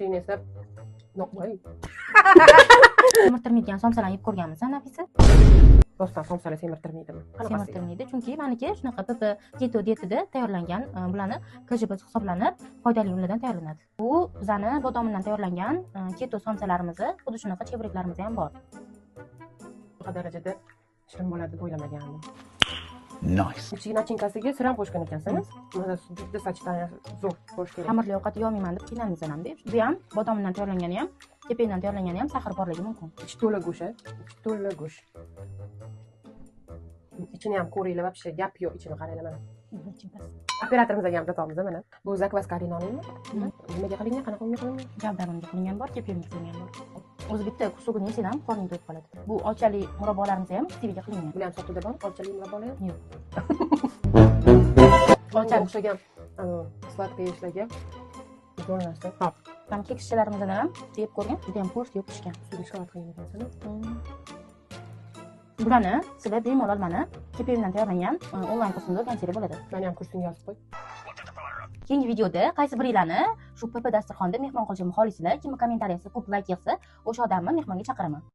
Keyin esa voy, Semirtirmaydigan somsalarni yeb ko'rganmisan, Nafisa? rostdan somsalar semirtirmaydimi? Qanaqasi? Semirtirmaydi, chunki maniki shunaqa PP keto dietida tayyorlangan, bularni KJB hisoblanib, foydali unlardan tayyorlanadi. Bu bizani bodomidan tayyorlangan keto somsalarimiz, xuddi shunaqa chebriklarimiz ham bor. Bu darajada shirin bo'ladi deb o'ylamagandim. Nice. Ichiga nachinkasiga sir ham qo'shgan ekansiz. Mana juda sachitani zo'r bo'lish kerak. Xamirli ovqat yeyolmayman deb qiynalmaysan ham. Bu ham bodomidan tayyorlangani ham, kepakdan tayyorlangani ham saxir borligi mumkin. Ichi to'la go'sht, ichi to'la go'sht. Ichini ham ko'ringlar, вообще gap yo'q, ichini qaranglar mana. Operatorimizga ham aytamiz mana. Bu zakvaskani olaymi? Nimaga qilingan, qanaqa unga qilingan? Javdarimga qilingan bor, kepakga qilingan bor. O'zi bitta kusugini yesang ham qorning to'yib qoladi. Bu olchali murabbolarimiz ham kiviga qilingan. Bular ham sotuvda bor, olchali murabbolar. Yo'q. Olchali o'xshagan sladkий ishlarga zo'r narsa. Hop. Ham kekschilarimizdan ham yeb ko'rgan, juda ham po'st yeb pishgan. Ustiga shokolad qilgan ekansiz. Bularni sizlar bemalol mana kepakdan tayyorlangan onlayn kursimda o'rganishingiz bo'ladi. Meni ham kursini yozib qo'y. Keyingi videoda qaysi biringlarni shu PP dasturxonda mehmon qilishimni xohlaysizlar, kim kommentariyasi ko'p layk yig'sa, o'sha odamni mehmonga chaqiraman.